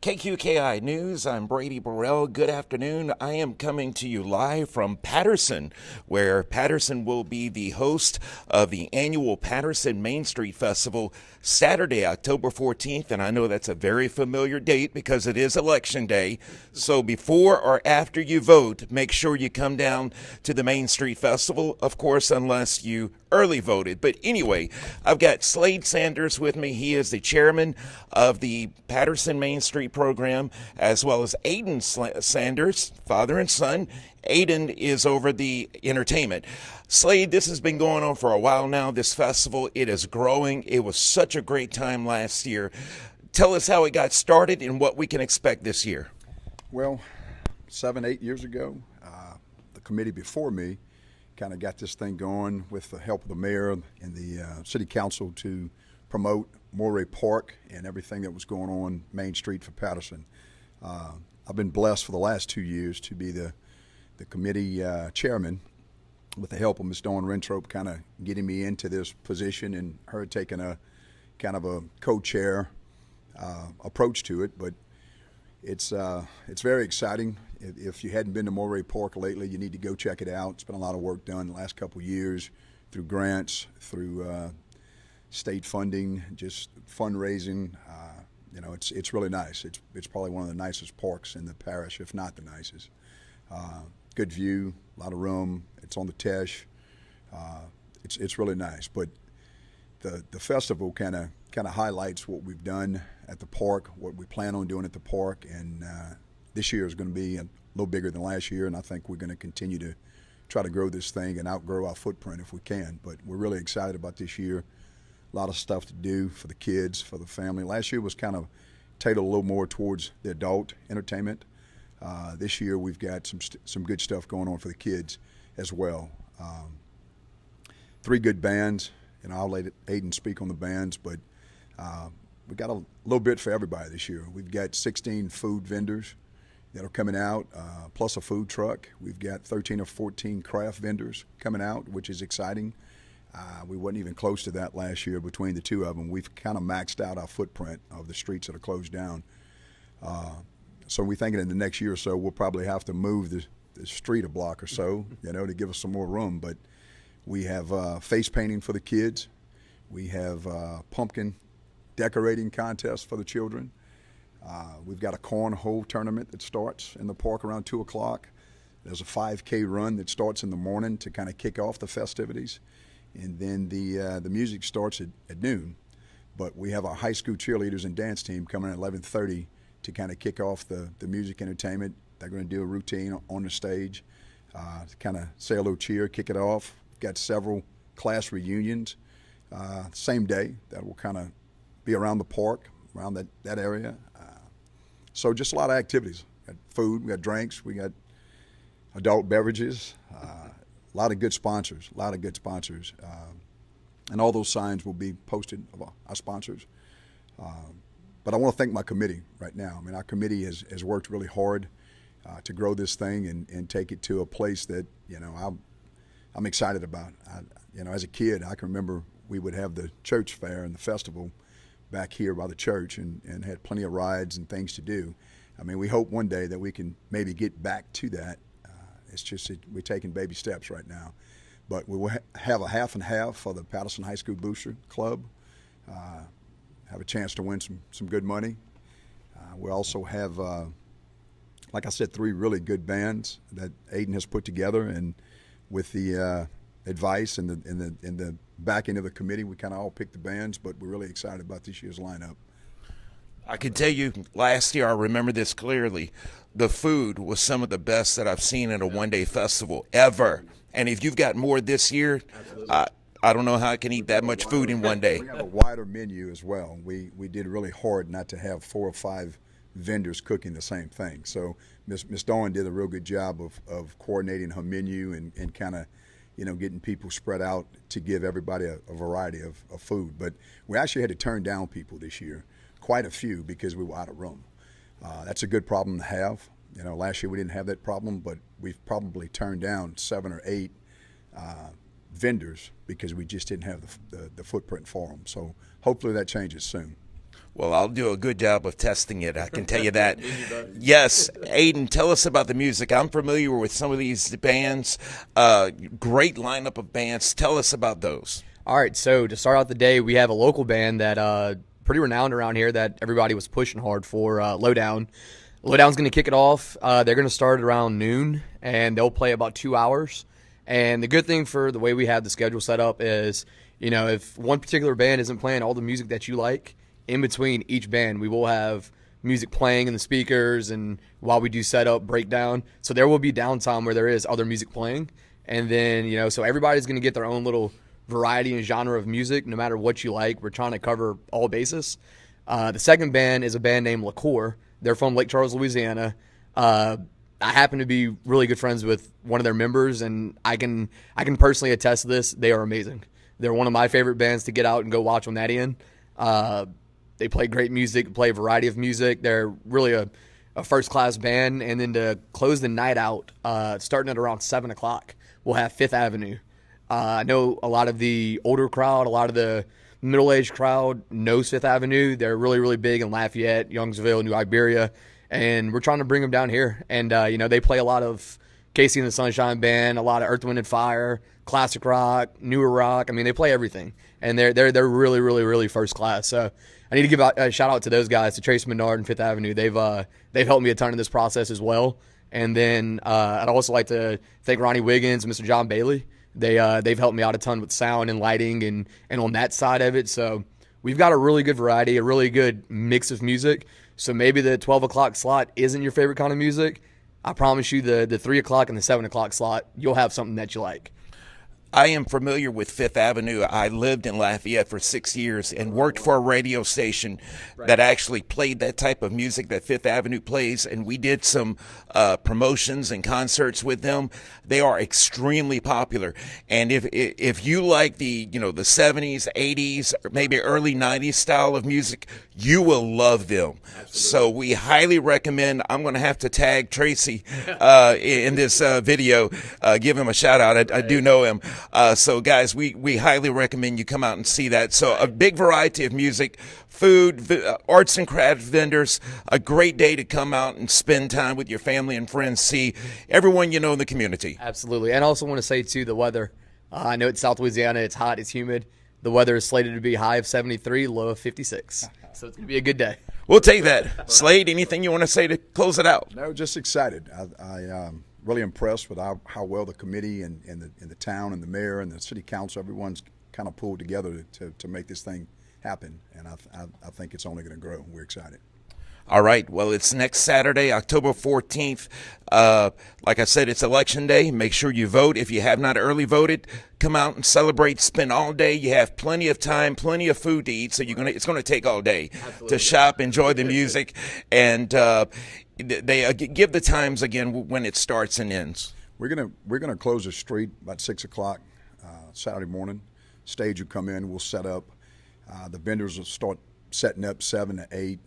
KQKI News, I'm Brady Burrell. Good afternoon. I am coming to you live from Patterson, where Patterson will be the host of the annual Patterson Main Street Festival Saturday, October 14th. And I know that's a very familiar date because it is Election Day. So before or after you vote, make sure you come down to the Main Street Festival, of course, unless you early voted. But anyway, I've got Slade Sanders with me. He is the chairman of the Patterson Main Street program, as well as Aiden Sanders, father and son. Aiden is over the entertainment. Slade, this has been going on for a while now, this festival. It is growing. It was such a great time last year. Tell us how it got started and what we can expect this year. Well, 7, 8 years ago, the committee before me kind of got this thing going with the help of the mayor and the city council to promote Moray Park and everything that was going on Main Street for Patterson. I've been blessed for the last 2 years to be the committee chairman, with the help of Ms. Dawn Rentrope kind of getting me into this position and her taking a kind of a co-chair approach to it. But it's very exciting. If you hadn't been to Moray Park lately, you need to go check it out. It's been a lot of work done the last couple of years through grants, through state funding, just fundraising. It's really nice. It's probably one of the nicest parks in the parish, if not the nicest. Good view, a lot of room. It's on the Tesh. It's really nice. But the festival kind of highlights what we've done at the park, what we plan on doing at the park, and this year is going to be a little bigger than last year, and I think we're going to continue to try to grow this thing and outgrow our footprint if we can. But we're really excited about this year. A lot of stuff to do for the kids, for the family. Last year was kind of tailored a little more towards the adult entertainment. This year we've got some good stuff going on for the kids as well. 3 good bands, and I'll let Aiden speak on the bands, but we got a little bit for everybody this year. We've got 16 food vendors that are coming out, plus a food truck. We've got 13 or 14 craft vendors coming out, which is exciting. We wasn't even close to that last year between the two of them. We've kind of maxed out our footprint of the streets that are closed down. So we're thinking in the next year or so we'll probably have to move the street a block or so, to give us some more room. But we have face painting for the kids. We have pumpkin decorating contest for the children. We've got a cornhole tournament that starts in the park around 2 o'clock. There's a 5K run that starts in the morning to kind of kick off the festivities. And then the music starts at noon. But we have our high school cheerleaders and dance team coming at 11:30 to kind of kick off the music entertainment. They're going to do a routine on the stage to kind of say a little cheer, kick it off. We've got several class reunions same day that will kind of be around the park, around that area. So just a lot of activities. We got food, we got drinks, we got adult beverages, a lot of good sponsors, and all those signs will be posted of our sponsors. But I want to thank my committee right now. I mean, our committee has worked really hard to grow this thing and take it to a place that, I'm excited about. As a kid, I can remember we would have the church fair and the festival back here by the church and had plenty of rides and things to do. I mean, we hope one day that we can maybe get back to that. It's just we're taking baby steps right now. But we will have a half and half for the Patterson High School Booster Club. Have a chance to win some good money. We also have, like I said, 3 really good bands that Aiden has put together, and with the advice and the backing of the committee, we kind of all picked the bands, but we're really excited about this year's lineup. I can tell you, last year, I remember this clearly, the food was some of the best that I've seen at a one-day festival ever. And if you've got more this year, I don't know how I can eat that much food in one day. We have a wider menu as well. We did really hard not to have 4 or 5 vendors cooking the same thing. So Miss Dawn did a real good job of coordinating her menu and kind of, getting people spread out to give everybody a variety of food. But we actually had to turn down people this year, quite a few, because we were out of room. That's a good problem to have. Last year we didn't have that problem, but we've probably turned down 7 or 8 vendors because we just didn't have the footprint for them. So hopefully that changes soon. Well, I'll do a good job of testing it. I can tell you that. Yes, Aiden, tell us about the music. I'm familiar with some of these bands. Great lineup of bands. Tell us about those. All right, so to start out the day, we have a local band that pretty renowned around here that everybody was pushing hard for, Lowdown. Lowdown's going to kick it off. They're going to start around noon, and they'll play about 2 hours. And the good thing for the way we have the schedule set up is, if one particular band isn't playing all the music that you like, in between each band, we will have music playing in the speakers and while we do setup, breakdown. So there will be downtime where there is other music playing. And then, so everybody's going to get their own little variety and genre of music, no matter what you like. We're trying to cover all bases. The second band is a band named Liqueur. They're from Lake Charles, Louisiana. I happen to be really good friends with one of their members, and I can personally attest to this. They are amazing. They're one of my favorite bands to get out and go watch on that end. They play great music, play a variety of music. They're really a first-class band. And then to close the night out, starting at around 7 o'clock, we'll have Fifth Avenue. I know a lot of the older crowd, a lot of the middle-aged crowd knows Fifth Avenue. They're really, really big in Lafayette, Youngsville, New Iberia. And we're trying to bring them down here. And, they play a lot of Casey and the Sunshine Band, a lot of Earth, Wind, and Fire, classic rock, newer rock. I mean, they play everything. And they're really, really, really first class. So I need to give a shout out to those guys, to Tracy Menard and Fifth Avenue. They've helped me a ton in this process as well. And then I'd also like to thank Ronnie Wiggins and Mr. John Bailey. They've helped me out a ton with sound and lighting and on that side of it. So we've got a really good variety, a really good mix of music. So maybe the 12 o'clock slot isn't your favorite kind of music. I promise you the 3 o'clock and the 7 o'clock slot, you'll have something that you like. I am familiar with Fifth Avenue. I lived in Lafayette for 6 years and worked for a radio station that actually played that type of music that Fifth Avenue plays, and we did some promotions and concerts with them. They are extremely popular, and if you like the the 70s, 80s, or maybe early 90s style of music, you will love them. Absolutely. So we highly recommend. I'm going to have to tag Tracy in this video, give him a shout out. I do know him. So guys, we highly recommend you come out and see that. So a big variety of music, food, arts and crafts vendors, a great day to come out and spend time with your family and friends, see everyone you know in the community. Absolutely. And I also want to say too, the weather. I know it's South Louisiana, it's hot, it's humid. The weather is slated to be high of 73, low of 56. So it's going to be a good day. We'll take that. Slade, anything you want to say to close it out? No, just excited. I really impressed with how well the committee and the town and the mayor and the city council, everyone's kind of pulled together to make this thing happen. And I think it's only going to grow. We're excited. All right. Well, it's next Saturday, October 14th. Like I said, it's election day. Make sure you vote. If you have not early voted, come out and celebrate. Spend all day. You have plenty of time, plenty of food to eat. So it's going to take all day. Absolutely. To shop, enjoy the music, and they give the times again when it starts and ends. We're gonna close the street about 6 o'clock Saturday morning. Stage will come in. We'll set up. The vendors will start setting up 7 to 8.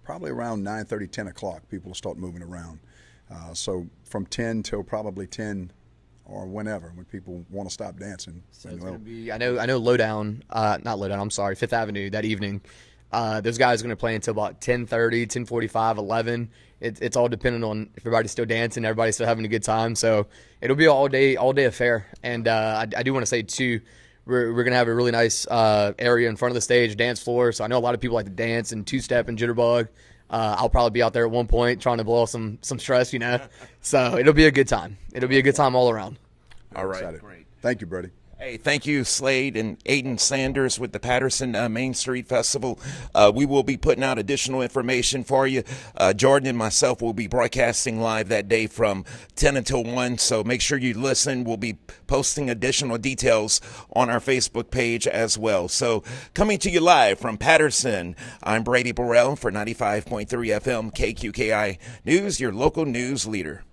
Probably around 9:30, 10 o'clock, people will start moving around. So from 10 till probably 10 or whenever, when people want to stop dancing. So it's going to be, I know Lowdown, not Lowdown, I'm sorry, Fifth Avenue that evening. Those guys are going to play until about 10:30, 10:45, 11. It's all dependent on if everybody's still dancing, everybody's still having a good time. So it'll be an all day affair. And I do want to say too, we're going to have a really nice area in front of the stage, dance floor. So I know a lot of people like to dance and two-step and jitterbug. I'll probably be out there at one point trying to blow off some stress, So it'll be a good time. It'll be a good time all around. All right. Great. Thank you, Brady. Hey, thank you, Slade and Aiden Sanders with the Patterson Main Street Festival. We will be putting out additional information for you. Jordan and myself will be broadcasting live that day from 10 until 1, so make sure you listen. We'll be posting additional details on our Facebook page as well. So coming to you live from Patterson, I'm Brady Burrell for 95.3 FM KQKI News, your local news leader.